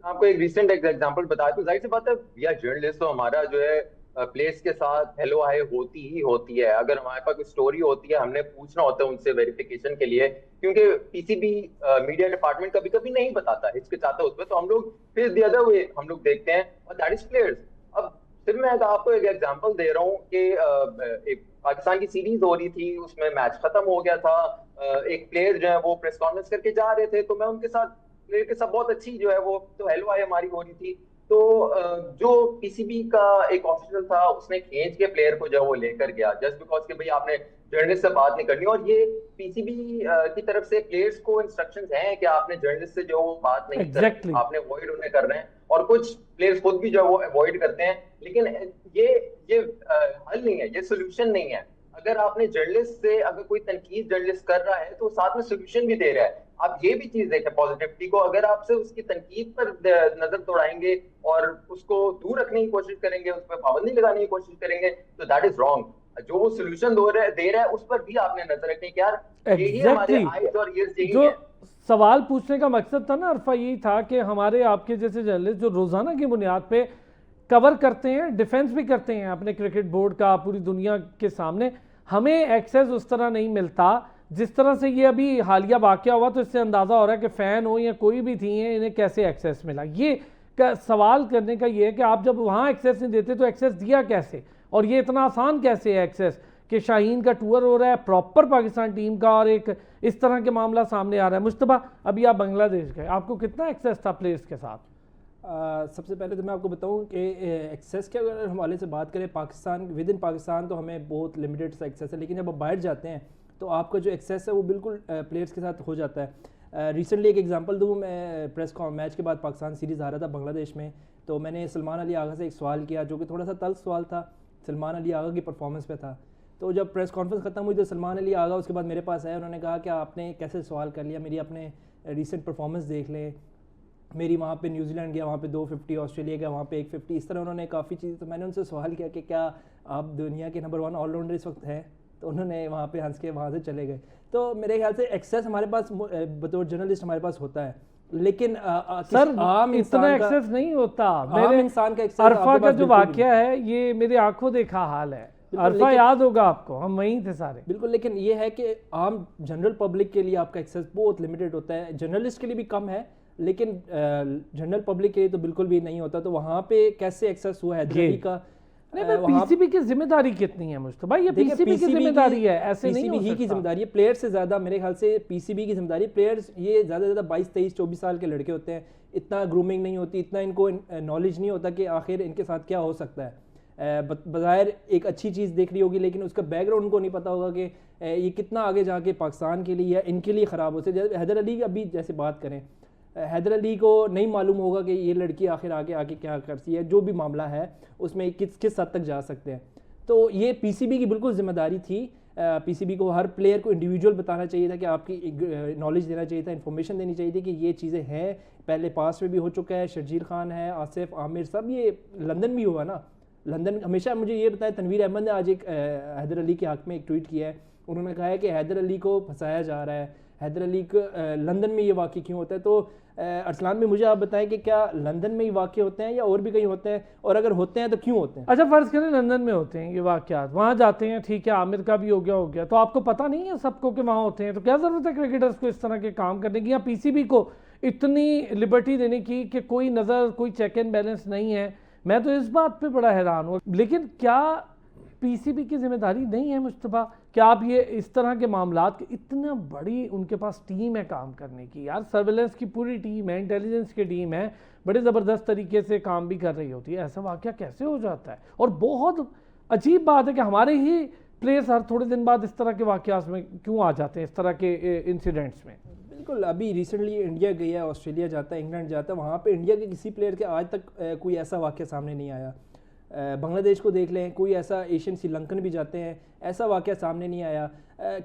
آپ کو ایک ریسنٹ ایگزامپل بتا دوں, ظاہر سی بات ہے یا جرنلسٹ تو ہمارا جو ہے پلیس کے ساتھ ہیلو ہائی ہوتی ہی ہوتی ہے. اگر ہمارے پاس کوئی سٹوری ہوتی ہے ہم نے پوچھنا ہوتا ہے ان سے ویریفیکیشن کے لیے, کیونکہ پی سی بی میڈیا ڈپارٹمنٹ کبھی کبھی نہیں بتاتا, ہچکچاتا اس پہ, تو ہم لوگ پھر دی ادر وے ہم لوگ دیکھتے ہیں, اور دیٹ از پلیئرز. اب پھر میں آپ کو ایک ایگزامپل دے رہا ہوں کہ ایک پاکستان کی سیریز ہو رہی تھی, اس میں میچ ختم ہو گیا تھا, ایک پلیئر جو ہے وہ پریس کانفرنس کر کے جا رہے تھے, تو میں ان کے ساتھ پلیئر کے ساتھ بہت اچھی جو ہے وہ تو ہیلو آئی ہماری ہو رہی تھی. تو جو پی سی بی کا ایک آفیسر تھا اس نے کھینچ کے پلیئر کو جو ہے وہ لے کر گیا, جسٹ بیکاز کہ بھئی آپ نے جرنلسٹ سے بات نہیں کرنی. اور یہ پی سی بی کی طرف سے پلیئرز کو انسٹرکشنز ہیں کہ آپ نے جرنلسٹ سے جو وہ بات نہیں کرنی, آپ نے اوائڈ انہیں کر رہے ہیں, اور کچھ پلیئرز خود بھی جو ہے وہ اوائڈ کرتے ہیں. لیکن یہ حل نہیں ہے, یہ سولوشن نہیں ہے. اگر آپ نے جرنلسٹ سے اگر کوئی تنقید جرنلسٹ کر رہا ہے تو ساتھ میں سولوشن بھی دے رہا ہے. آپ یہ بھی چیز دیکھیں پازیٹیوٹی کو, اگر آپ سے اس کی تنقید پر نظر دوڑائیں گے اور اس کو دور رکھنے کی کوشش کریں گے, اس پہ پابندی لگانے کی کوشش کریں گے, تو دیٹ از رانگ. جو وہ سولوشن دے رہا ہے اس پر بھی آپ نے نظر رکھنی کہ یار یہی ہمارے آئیز اور ایئرز یہی جو ہیں. سوال پوچھنے کا مقصد تھا نا عرفہ یہی تھا کہ ہمارے آپ کے جیسے جرنلسٹ جو روزانہ کی بنیاد پہ کور کرتے ہیں، ڈیفینس بھی کرتے ہیں اپنے کرکٹ بورڈ کا پوری دنیا کے سامنے، ہمیں ایکسیس اس طرح نہیں ملتا جس طرح سے یہ ابھی حالیہ واقعہ ہوا. تو اس سے اندازہ ہو رہا ہے کہ فین ہو یا کوئی بھی تھی ہیں انہیں کیسے ایکسیس ملا. یہ سوال کرنے کا یہ ہے کہ آپ جب وہاں ایکسیس نہیں دیتے تو ایکسیس دیا کیسے، اور یہ اتنا آسان کیسے ہے ایکسیس کہ شاہین کا ٹور ہو رہا ہے پراپر پاکستان ٹیم کا اور ایک اس طرح کے معاملہ سامنے آ رہا ہے. مجتبیٰ ابھی آپ بنگلہ دیش گئے، آپ کو کتنا ایکسیس تھا پلیئرز کے ساتھ؟ سب سے پہلے تو میں آپ کو بتاؤں کہ ایکسیس کے اگر حوالے سے بات کریں پاکستان ود ان پاکستان تو ہمیں بہت لمیٹڈ سا ایکسیس ہے، لیکن جب آپ باہر جاتے ہیں تو آپ کا جو ایکسیس ہے وہ بالکل پلیئرز کے ساتھ ہو جاتا ہے. ریسنٹلی ایک ایگزامپل دوں، میں میچ کے بعد پاکستان سیریز آ رہا تھا بنگلہ دیش میں، تو میں نے سلمان علی آغا سے ایک سوال کیا جو کہ تھوڑا سا تلخ سوال تھا، سلمان علی آغا کی پرفارمنس پہ تھا. تو جب پریس کانفرنس ختم ہوئی تو سلمان علی آغا اس کے بعد میرے پاس آئے، انہوں نے کہا کہ آپ نے کیسے سوال کر لیا، میری اپنے ریسنٹ پرفارمنس دیکھ لیں، میری وہاں پہ نیوزی لینڈ گیا وہاں پہ 250، آسٹریلیا گیا وہاں پہ 150، اس طرح انہوں نے کافی چیز. تو میں نے ان سے سوال کیا کہ کیا آپ دنیا کے نمبر 1 آل راؤنڈر اس وقت ہیں؟ تو انہوں نے وہاں پہ ہنس کے وہاں سے چلے گئے. تو میرے خیال سے ایکسیس ہمارے پاس بطور جرنلسٹ ہمارے پاس ہوتا ہے، لیکن سر عام اتنا انسان کا ایکسیس نہیں ہوتا. عام انسان کا ایکسیس عرفہ کا جو واقعہ ہے یہ میرے آنکھوں دیکھا حال ہے، عرفہ یاد ہوگا آپ کو، ہم وہیں تھے سارے. بالکل، لیکن یہ ہے کہ عام جنرل پبلک کے لیے آپ کا ایکسیس بہت لمیٹڈ ہوتا ہے، جرنلسٹ کے لیے بھی کم ہے لیکن جنرل پبلک کے لیے تو بالکل بھی نہیں ہوتا. تو وہاں پہ کیسے ایکسیس ہوا ہے حیدرعلی کا؟ پی سی بی کی ذمہ داری کتنی ہے مجتبیٰ؟ یہ پی سی بی کی ذمہ داری ہے، ایسے نہیں ہو سکتا. کی ذمہ داری ہے پلیئر سے زیادہ، میرے خیال سے پی سی بی کی ذمہ داری. پلیئرز یہ زیادہ سے زیادہ 22 23 24 سال کے لڑکے ہوتے ہیں، اتنا گرومنگ نہیں ہوتی، اتنا ان کو نالج نہیں ہوتا کہ آخر ان کے ساتھ کیا ہو سکتا ہے. بظاہر ایک اچھی چیز دیکھ رہی ہوگی لیکن اس کا بیک گراؤنڈ ان کو نہیں پتا ہوگا کہ یہ کتنا آگے جا کے پاکستان کے لیے یا ان کے لیے خراب ہو سکتا ہے. حیدر علی ابھی جیسے بات کریں، حیدر علی کو نہیں معلوم ہوگا کہ یہ لڑکی آخر آگے کیا کرتی ہے، جو بھی معاملہ ہے اس میں کس حد تک جا سکتے ہیں. تو یہ پی سی بی کی بالکل ذمہ داری تھی. پی سی بی کو ہر پلیئر کو انڈیویجول بتانا چاہیے تھا کہ آپ کی نالج دینا چاہیے تھا، انفارمیشن دینی چاہیے تھی کہ یہ چیزیں ہیں. پہلے پاس میں بھی ہو چکا ہے، شرجیل خان ہے، آصف عامر، سب یہ لندن بھی ہوا نا. لندن ہمیشہ مجھے یہ بتایا، تنویر احمد نے آج ایک حیدر علی کے حق میں ایک ٹویٹ کیا ہے، انہوں نے کہا ہے کہ حیدر علی کو پھنسایا جا رہا ہے، حیدر علی کو لندن میں یہ واقع کیوں ہوتا ہے. تو ارسلان میں مجھے آپ بتائیں کہ کیا لندن میں ہی واقع ہوتے ہیں یا اور بھی کہیں ہوتے ہیں، اور اگر ہوتے ہیں تو کیوں ہوتے ہیں؟ اچھا فرض کریں لندن میں ہوتے ہیں یہ واقعات، وہاں جاتے ہیں، ٹھیک ہے عامر کا بھی ہو گیا، تو آپ کو پتہ نہیں ہے سب کو کہ وہاں ہوتے ہیں، تو کیا ضرورت ہے کرکٹرز کو اس طرح کے کام کرنے کی، یا پی سی بی کو اتنی لبرٹی دینے کی کہ کوئی نظر، کوئی چیک اینڈ بیلنس نہیں ہے؟ میں تو اس بات پہ بڑا حیران ہوں. لیکن کیا پی سی بی کی ذمہ داری نہیں ہے مجتبیٰ کہ آپ یہ اس طرح کے معاملات کی اتنا بڑی ان کے پاس ٹیم ہے کام کرنے کی، یار سرویلنس کی پوری ٹیم ہے، انٹیلیجنس کی ٹیم ہے، بڑے زبردست طریقے سے کام بھی کر رہی ہوتی ہے، ایسا واقعہ کیسے ہو جاتا ہے؟ اور بہت عجیب بات ہے کہ ہمارے ہی پلیئرز ہر تھوڑے دن بعد اس طرح کے واقعات میں کیوں آ جاتے ہیں، اس طرح کے انسیڈنٹس میں. بالکل، ابھی ریسنٹلی انڈیا گئی ہے، آسٹریلیا جاتا ہے، انگلینڈ جاتا ہے، وہاں پہ انڈیا کے کسی پلیئر کے آج تک کوئی ایسا واقعہ سامنے نہیں آیا. بنگلہ دیش کو دیکھ لیں، کوئی ایسا ایشین سری لنکن بھی جاتے ہیں، ایسا واقعہ سامنے نہیں آیا.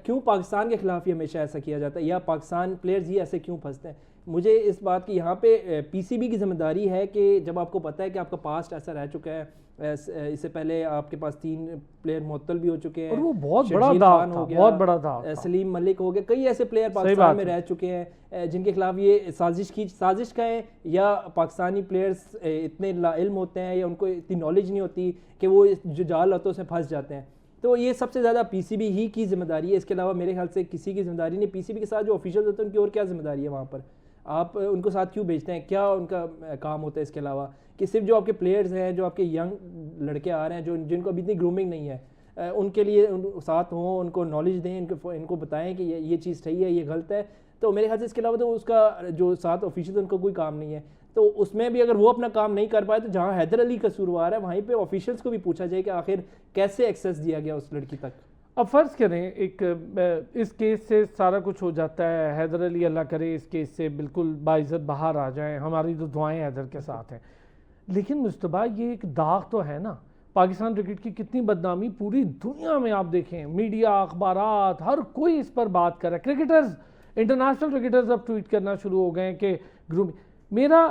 کیوں پاکستان کے خلاف ہی ہمیشہ ایسا کیا جاتا ہے، یا پاکستان پلیئرز ہی ایسے کیوں پھنستے ہیں؟ مجھے اس بات کی یہاں پہ پی سی بی کی ذمہ داری ہے کہ جب آپ کو پتہ ہے کہ آپ کا پاسٹ ایسا رہ چکا ہے، اس سے پہلے آپ کے پاس 3 پلیئر معطل بھی ہو چکے ہیں، اور وہ بہت بڑا داغ تھا، بہت بڑا داغ تھا. سلیم ملک ہو گئے، کئی ایسے پلیئر پاکستان میں رہ چکے ہیں جن کے خلاف یہ سازش کا ہے، یا پاکستانی پلیئرز اتنے لا علم ہوتے ہیں یا ان کو اتنی نالج نہیں ہوتی کہ وہ جو جال ہوتے ہیں اس میں پھنس جاتے ہیں. تو یہ سب سے زیادہ پی سی بی ہی کی ذمہ داری ہے، اس کے علاوہ میرے خیال سے کسی کی ذمہ داری نہیں. پی سی بی کے ساتھ جو آفیشیلز ہوتے ہیں ان کی اور کیا ذمہ داری ہے وہاں پر؟ آپ ان کو ساتھ کیوں بھیجتے ہیں؟ کیا ان کا کام ہوتا ہے اس کے علاوہ؟ کہ صرف جو آپ کے پلیئرز ہیں، جو آپ کے ینگ لڑکے آ رہے ہیں جن کو ابھی اتنی گرومنگ نہیں ہے، ان کے لیے ساتھ ہوں، ان کو نالج دیں، ان کو بتائیں کہ یہ چیز صحیح ہے، یہ غلط ہے. تو میرے خیال سے اس کے علاوہ تو اس کا جو ساتھ آفیشیلز ان کو کوئی کام نہیں ہے. تو اس میں بھی اگر وہ اپنا کام نہیں کر پائے تو جہاں حیدر علی قصوروار ہے وہیں پہ آفیشیلز کو بھی پوچھا جائے کہ آخر کیسے ایکسیس دیا گیا اس لڑکی تک. اب فرض کریں ایک اس کیس سے سارا کچھ ہو جاتا ہے، حیدر علی اللہ کرے اس کیس سے بالکل باعزت باہر آ جائیں، ہماری تو دعائیں حیدر کے ساتھ ہیں. لیکن مجتبیٰ یہ ایک داغ تو ہے نا، پاکستان کرکٹ کی کتنی بدنامی پوری دنیا میں آپ دیکھیں، میڈیا، اخبارات، ہر کوئی اس پر بات کر رہا ہے. کرکٹرز، انٹرنیشنل کرکٹرز اب ٹویٹ کرنا شروع ہو گئے ہیں کہ گروپ. میرا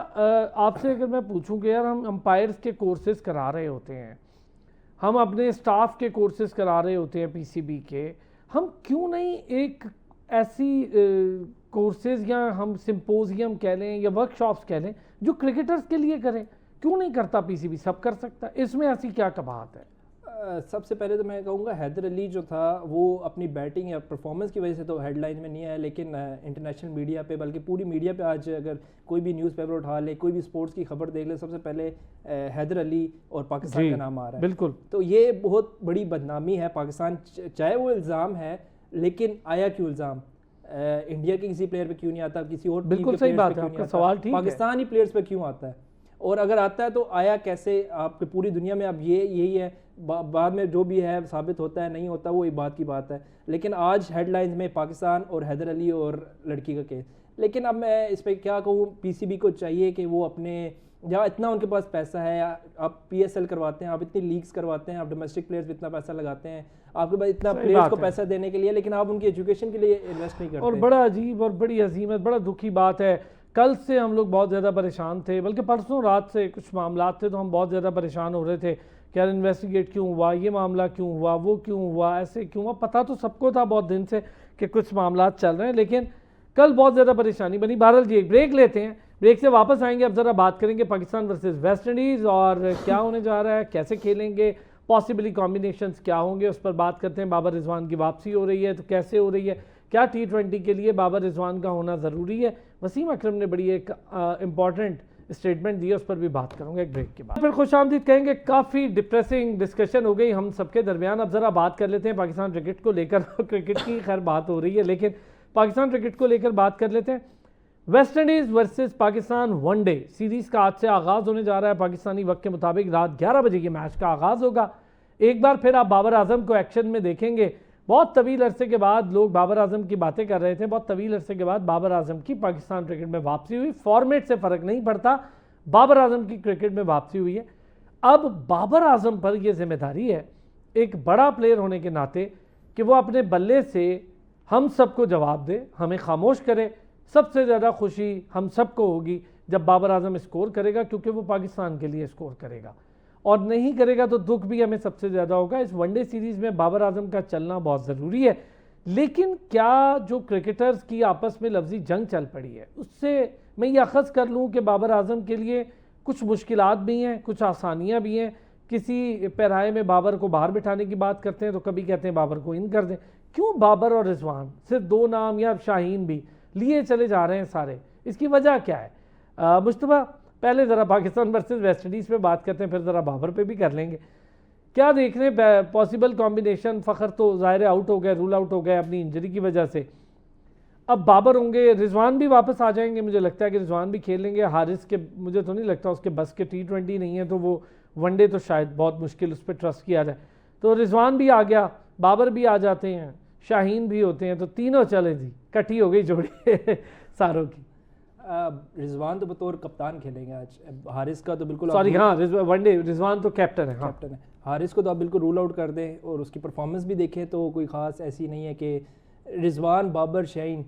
آپ سے اگر میں پوچھوں کہ یار ہم امپائرز کے کورسز کرا رہے ہوتے ہیں، ہم اپنے سٹاف کے کورسز کرا رہے ہوتے ہیں پی سی بی کے, ہم کیوں نہیں ایک ایسی کورسز یا ہم سمپوزیم کہہ لیں یا ورک شاپس کہہ لیں جو کرکٹرز کے لیے کریں؟ کیوں نہیں کرتا پی سی بی؟ سب کر سکتا ہے, اس میں ایسی کیا کباہت ہے؟ سب سے پہلے تو میں کہوں گا حیدر علی جو تھا وہ اپنی بیٹنگ یا پرفارمنس کی وجہ سے تو ہیڈ لائن میں نہیں آیا, لیکن انٹرنیشنل میڈیا پہ بلکہ پوری میڈیا پہ آج اگر کوئی بھی نیوز پیپر اٹھا لے, کوئی بھی سپورٹس کی خبر دیکھ لے, سب سے پہلے حیدر علی اور پاکستان کا نام آ رہا ہے. بالکل. تو یہ بہت بڑی بدنامی ہے پاکستان, چاہے وہ الزام ہے لیکن آیا کیوں الزام؟ انڈیا کے کسی پلیئر پہ کیوں نہیں آتا, کسی اور بالکل صحیح بات ہے, آپ کا سوال ٹھیک ہے, پاکستانی پلیئرز پہ کیوں آتا ہے؟ اور اگر آتا ہے تو آیا کیسے؟ آپ کی پوری دنیا میں اب یہی ہے, بعد میں جو بھی ہے ثابت ہوتا ہے نہیں ہوتا وہ ایک بات کی بات ہے, لیکن آج ہیڈ لائنز میں پاکستان اور حیدر علی اور لڑکی کا کیس. لیکن اب میں اس پہ کیا کہوں, پی سی بی کو چاہیے کہ وہ اپنے جہاں اتنا ان کے پاس پیسہ ہے, آپ پی ایس ایل کرواتے ہیں, آپ اتنی لیگز کرواتے ہیں, آپ ڈومیسٹک پلیئرز پہ اتنا پیسہ لگاتے ہیں, آپ کے پاس اتنا پلیئرز کو پیسہ دینے کے لیے, لیکن آپ ان کی ایجوکیشن کے لیے انویسٹ نہیں کرتے. اور بڑا عجیب اور بڑی عظیمت, بڑا دکھی بات ہے. کل سے ہم لوگ بہت زیادہ پریشان تھے, بلکہ پرسوں رات سے کچھ معاملات تھے تو ہم بہت زیادہ پریشان ہو رہے تھے کہ یار انویسٹیگیٹ کیوں ہوا, یہ معاملہ کیوں ہوا, وہ کیوں ہوا, ایسے کیوں ہوا. پتہ تو سب کو تھا بہت دن سے کہ کچھ معاملات چل رہے ہیں, لیکن کل بہت زیادہ پریشانی بنی. بہرحال جی ایک بریک لیتے ہیں, بریک سے واپس آئیں گے, اب ذرا بات کریں گے پاکستان ورسز ویسٹ انڈیز اور کیا ہونے جا رہا ہے, کیسے کھیلیں گے, پاسبلی کمبینیشنز کیا ہوں گے, اس پر بات کرتے ہیں. بابر رضوان کی واپسی ہو رہی ہے تو کیسے ہو رہی ہے, کیا T20 کے لیے بابر رضوان کا ہونا ضروری ہے؟ وسیم اکرم نے بڑی ایک امپورٹنٹ اسٹیٹمنٹ دی, اس پر بھی بات کروں گا ایک بریک کے بعد. پھر خوش آمدید کہیں گے, کافی ڈپریسنگ ڈسکشن ہو گئی ہم سب کے درمیان. اب ذرا بات کر لیتے ہیں پاکستان کرکٹ کو لے کر. کرکٹ کی خیر بات ہو رہی ہے, لیکن پاکستان کرکٹ کو لے کر بات کر لیتے ہیں. West Indies versus Pakistan one day series کا آج سے آغاز ہونے جا رہا ہے. پاکستانی وقت کے مطابق رات 11 بجے یہ میچ کا آغاز ہوگا. ایک بار پھر آپ بابر اعظم کو ایکشن میں دیکھیں گے. بہت طویل عرصے کے بعد لوگ بابر اعظم کی باتیں کر رہے تھے, بہت طویل عرصے کے بعد بابر اعظم کی پاکستان کرکٹ میں واپسی ہوئی. فارمیٹ سے فرق نہیں پڑتا, بابر اعظم کی کرکٹ میں واپسی ہوئی ہے. اب بابر اعظم پر یہ ذمہ داری ہے ایک بڑا پلیئر ہونے کے ناطے کہ وہ اپنے بلے سے ہم سب کو جواب دے, ہمیں خاموش کرے. سب سے زیادہ خوشی ہم سب کو ہوگی جب بابر اعظم اسکور کرے گا, کیونکہ وہ پاکستان کے لیے اسکور کرے گا, اور نہیں کرے گا تو دکھ بھی ہمیں سب سے زیادہ ہوگا. اس ون ڈے سیریز میں بابر اعظم کا چلنا بہت ضروری ہے, لیکن کیا جو کرکٹرز کی آپس میں لفظی جنگ چل پڑی ہے اس سے میں یہ اخذ کر لوں کہ بابر اعظم کے لیے کچھ مشکلات بھی ہیں, کچھ آسانیاں بھی ہیں. کسی پیرائے میں بابر کو باہر بٹھانے کی بات کرتے ہیں تو کبھی کہتے ہیں بابر کو ان کر دیں. کیوں بابر اور رضوان صرف دو نام, یا شاہین بھی لیے چلے جا رہے ہیں سارے, اس کی وجہ کیا ہے؟ مصطفیٰ پہلے ذرا پاکستان ورسز ویسٹ انڈیز پہ بات کرتے ہیں, پھر ذرا بابر پہ بھی کر لیں گے. کیا دیکھ رہے ہیں پاسبل کمبینیشن؟ فخر تو ظاہر آؤٹ ہو گئے, رول آؤٹ ہو گئے اپنی انجری کی وجہ سے. اب بابر ہوں گے, رضوان بھی واپس آ جائیں گے, مجھے لگتا ہے کہ رضوان بھی کھیل لیں گے. حارث کے مجھے تو نہیں لگتا اس کے بس کے T20 نہیں ہے, تو وہ ون ڈے تو شاید بہت مشکل اس پہ ٹرسٹ کیا جائے. تو رضوان بھی آ گیا, بابر بھی آ جاتے ہیں, شاہین بھی ہوتے ہیں, تو تینوں چلے جی, کٹھی ہو گئی جوڑی ساروں کی. رضوان تو بطور کپتان کھیلیں گے آج, حارث کا تو بالکل سوری ہاں ون ڈے رضوان تو کیپٹن ہے. کیپٹن ہے, حارث کو تو آپ بالکل رول آؤٹ کر دیں. اور اس کی پرفارمنس بھی دیکھیں تو کوئی خاص ایسی نہیں ہے کہ رضوان, بابر, شاہین.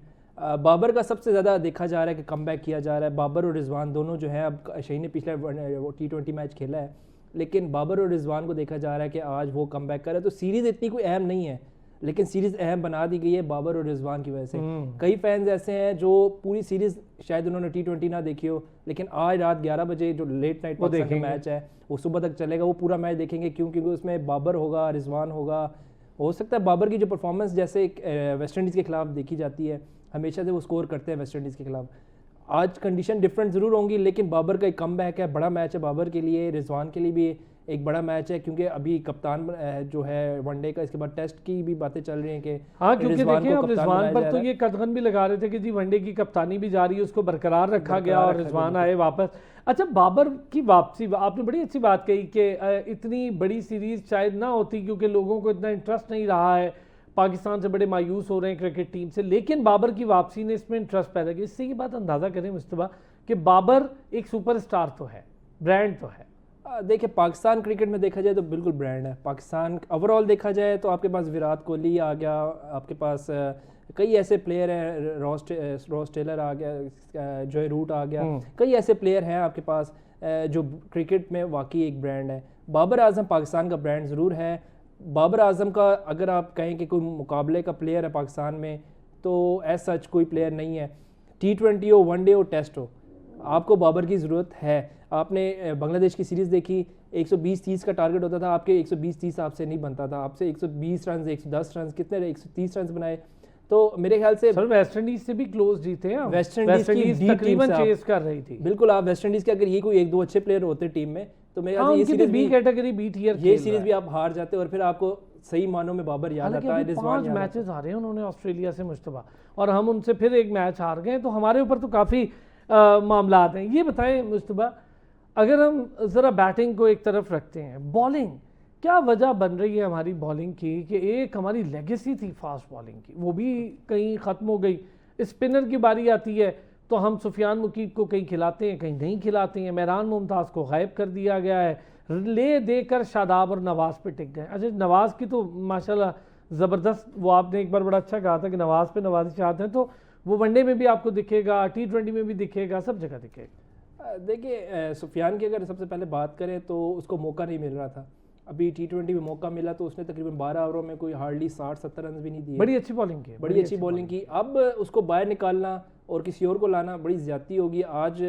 بابر کا سب سے زیادہ دیکھا جا رہا ہے کہ کم بیک کیا جا رہا ہے. بابر اور رضوان دونوں جو ہیں, اب شاہین نے پچھلا T20 میچ کھیلا ہے, لیکن بابر اور رضوان کو دیکھا جا رہا ہے کہ آج وہ کم بیک کر رہے ہیں. تو سیریز اتنی کوئی اہم نہیں ہے, لیکن سیریز اہم بنا دی گئی ہے بابر اور رضوان کی وجہ سے. کئی فینز ایسے ہیں جو پوری سیریز شاید انہوں نے T20 نہ دیکھی ہو, لیکن آج رات 11 بجے جو لیٹ نائٹ پاکستان کا میچ ہے وہ صبح تک چلے گا, وہ پورا میچ دیکھیں گے. کیوں؟ کیونکہ اس میں بابر ہوگا, رضوان ہوگا. ہو سکتا ہے بابر کی جو پرفارمنس جیسے ویسٹ انڈیز کے خلاف دیکھی جاتی ہے, ہمیشہ سے وہ اسکور کرتے ہیں ویسٹ انڈیز کے خلاف, آج کنڈیشن ڈفرینٹ ضرور ہوں گی, لیکن بابر کا ایک کم بیک ہے, بڑا میچ ہے بابر کے لیے. رضوان کے لیے بھی ایک بڑا میچ ہے, کیونکہ ابھی کپتان جو ہے ون ڈے کا, اس کے بعد ٹیسٹ کی بھی باتیں چل رہی ہیں کہ ہاں, کیونکہ دیکھیں اب رضوان پر تو یہ قدغن بھی لگا رہے تھے کہ جی ون ڈے کی کپتانی بھی جاری ہے, اس کو برقرار رکھا گیا اور رضوان آئے واپس. اچھا, بابر کی واپسی, آپ نے بڑی اچھی بات کہی کہ اتنی بڑی سیریز شاید نہ ہوتی کیونکہ لوگوں کو اتنا انٹرسٹ نہیں رہا ہے, پاکستان سے بڑے مایوس ہو رہے ہیں کرکٹ ٹیم سے, لیکن بابر کی واپسی نے اس میں انٹرسٹ پیدا کیا. اس سے یہ بات اندازہ کریں مصطفیٰ کہ بابر ایک سپر اسٹار تو ہے, برانڈ تو ہے. دیکھیں پاکستان کرکٹ میں دیکھا جائے تو بالکل برانڈ ہے. پاکستان اوور آل دیکھا جائے تو آپ کے پاس وراٹ کوہلی آ گیا, آپ کے پاس کئی ایسے پلیئر ہیں, روس ٹیلر آ گیا, جوئے روٹ آ گیا, کئی ایسے پلیئر ہیں آپ کے پاس جو کرکٹ میں واقعی ایک برانڈ ہے. بابر اعظم پاکستان کا برانڈ ضرور ہے. بابر اعظم کا اگر آپ کہیں کہ کوئی مقابلے کا پلیئر ہے پاکستان میں تو ایز سچ کوئی پلیئر نہیں ہے. T20 ہو, ون ڈے ہو, ٹیسٹ ہو, آپ کو بابر کی ضرورت ہے. آپ نے بنگلہ دیش کی سیریز دیکھی, 120-30 کا ٹارگٹ ہوتا تھا, آپ کے 120-30 آپ سے نہیں بنتا تھا, آپ سے 120 رنز 110 رنز کتنے 130 رنز بنائے. تو میرے خیال سے سر ویسٹ انڈیز سے بھی کلوز جیتے ہیں, ویسٹ انڈیز کی تقریباً چیز کر رہی تھی. بالکل, آپ ویسٹ انڈیز کے اگر یہ کوئی ایک دو اچھے پلیئر ہوتے ٹیم میں تو میرے خیال سے یہ series B category B tier یہ سیریز بھی آپ ہار جاتے اور پھر آپ کو صحیح معنوں میں بابر یاد آتا ہے. 5 میچز ہارے ہیں انہوں نے آسٹریلیا سے مشتبہ, اور ہم ان سے پھر ایک میچ ہار گئے, تو ہمارے اوپر تو کافی معاملات ہیں. یہ بتائیں مشتبہ, اگر ہم ذرا بیٹنگ کو ایک طرف رکھتے ہیں, بالنگ کیا وجہ بن رہی ہے ہماری بالنگ کی کہ ایک ہماری لیگیسی تھی فاسٹ بالنگ کی, وہ بھی کہیں ختم ہو گئی. اسپنر کی باری آتی ہے تو ہم سفیان مقیب کو کہیں کھلاتے ہیں کہیں نہیں کھلاتے ہیں, مہران ممتاز کو غائب کر دیا گیا ہے, لے دے کر شاداب اور نواز پہ ٹک گئے. اچھا نواز کی تو ماشاءاللہ زبردست, وہ آپ نے ایک بار بڑا اچھا کہا تھا کہ نواز پہ نوازشات ہیں, تو وہ ون ڈے میں بھی آپ کو دکھے گا, T20 میں بھی دکھے گا, سب جگہ دکھے گا. دیکھیے سفیان کی اگر سب سے پہلے بات کریں تو اس کو موقع نہیں مل رہا تھا. ابھی T20 میں موقع ملا تو اس نے تقریباً 12 اووروں میں کوئی ہارڈلی 60-70 رنز بھی نہیں دیے. بڑی اچھی بالنگ کی, بڑی اچھی بالنگ کی. اب اس کو باہر نکالنا اور کسی اور کو لانا بڑی زیادتی ہوگی آج,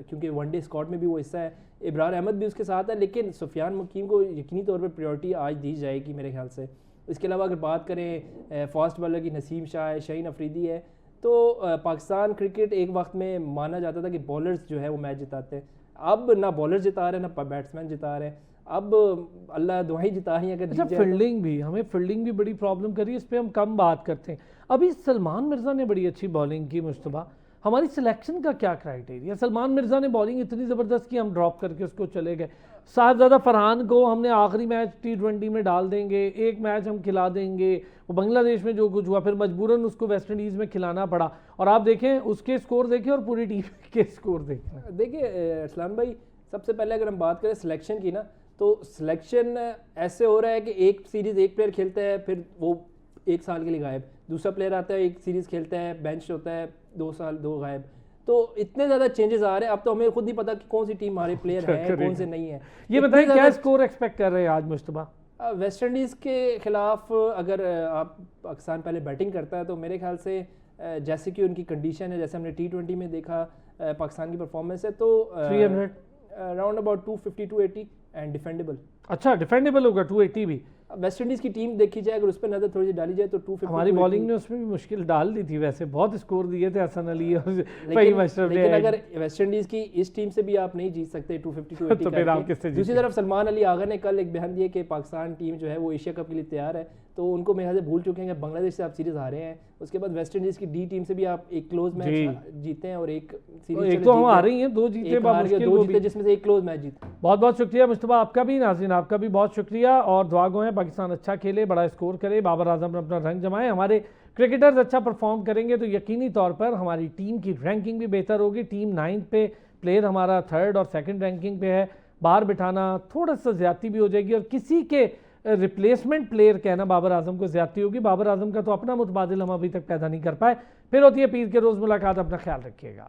کیونکہ ون ڈے اسکواڈ میں بھی وہ حصہ ہے. ابرار احمد بھی اس کے ساتھ ہے, لیکن سفیان مقیم کو یقینی طور پر پریورٹی آج دی جائے گی میرے خیال سے. اس کے علاوہ اگر بات کریں فاسٹ بالر کی, نسیم شاہ ہے, شاہین افریدی ہے, تو پاکستان کرکٹ ایک وقت میں مانا جاتا تھا کہ بالرز جو ہے وہ میچ جتاتے ہیں. اب نہ بالر جتا رہے ہیں نہ بیٹسمین جتا رہے ہیں, اب اللہ دعائیں جتا رہی ہیں. اگر فیلڈنگ بھی, ہمیں فیلڈنگ بھی بڑی پرابلم کری, اس پہ ہم کم بات کرتے ہیں. ابھی سلمان مرزا نے بڑی اچھی بالنگ کی مشتبہ, ہماری سلیکشن کا کیا کرائیٹیریا؟ سلمان مرزا نے بالنگ اتنی زبردست کی, ہم ڈراپ کر کے اس کو چلے گئے. صاحبزادہ فرحان کو ہم نے آخری میچ T20 میں ڈال دیں گے, ایک میچ ہم کھلا دیں گے, وہ بنگلہ دیش میں جو کچھ ہوا پھر مجبوراً اس کو ویسٹ انڈیز میں کھلانا پڑا, اور آپ دیکھیں اس کے سکور دیکھیں اور پوری ٹیم کے سکور دیکھیں. دیکھیے ارسلان بھائی, سب سے پہلے اگر ہم بات کریں سلیکشن کی نا, تو سلیکشن ایسے ہو رہا ہے کہ ایک سیریز ایک پلیئر کھیلتا ہے پھر وہ 1 سال کے لیے غائب, دوسرا پلیئر آتا ہے ایک سیریز کھیلتا ہے بینچ ہوتا ہے 2 سال 2 غائب. تو اتنے زیادہ چینجز آ رہے ہیں, اب تو ہمیں خود نہیں پتا کہ کون سی ٹیم ہمارے پلیئر ہے کون سے نہیں ہے. یہ بتائیں کیا سکور ایکسپیکٹ کر رہے ہیں آج مشتبہ؟ ویسٹ انڈیز کے خلاف اگر آپ پاکستان پہلے بیٹنگ کرتا ہے تو میرے خیال سے جیسے کہ ان کی کنڈیشن ہے, جیسے ہم نے T20 میں دیکھا پاکستان کی پرفارمنس ہے, تو 300 اراؤنڈ اباؤٹ 250-280 اینڈ ڈیفینڈیبل. اچھا ڈیفینڈیبل ہوگا 280 بھی. ویسٹ انڈیز کی ٹیم دیکھی جائے اگر اس پہ نظر تھوڑی سی ڈالی جائے تو 250. ہماری بالنگ نے اس میں بھی مشکل ڈال دی تھی, ویسے بہت اسکور دیے تھے حسن علی اور فہیم اشرف نے, لیکن اگر ویسٹ انڈیز کی اس ٹیم سے بھی آپ نہیں جیت سکتے 250-280 تو پھر آپ کس سے جیتے؟ دوسری طرف سلمان علی آغا نے کل ایک بیان دیا کہ پاکستان ٹیم جو ہے وہ ایشیا کپ کے لیے تیار ہے, تو ان کو میرے خیال سے بھول چکے ہیں کہ بنگلہ دیش سے آپ سیریز ہارے ہیں, اس کے بعد ویسٹ انڈیز کی ڈی ٹیم سے بھی آپ ایک کلوز میچ جیتے ہیں اور ایک سیریز ایک تو ہم ہارے ہیں, 2 جیتے بامشکل, 2 جیتے جس میں سے ایک کلوز میچ جیتے. بہت بہت شکریہ مصطفیٰ آپ کا بھی, ناظرین آپ کا بھی بہت شکریہ, اور دعا گو ہیں پاکستان اچھا کھیلے, بڑا اسکور کرے, بابر اعظم نے اپنا رنگ جمائے, ہمارے کرکٹرز اچھا پرفارم کریں گے تو یقینی طور پر ہماری ٹیم کی رینکنگ بھی بہتر ہوگی. ٹیم 9 پہ, پلیئر ہمارا 3rd اور 2nd رینکنگ پہ ہے, باہر بٹھانا تھوڑا سا زیادتی بھی ہو جائے گی, اور کسی کے ریپلیسمنٹ پلیئر کہنا بابر اعظم کو زیادتی ہوگی. بابر اعظم کا تو اپنا متبادل ہم ابھی تک پیدا نہیں کر پائے. پھر ہوتی ہے پیر کے روز ملاقات, اپنا خیال رکھیے گا.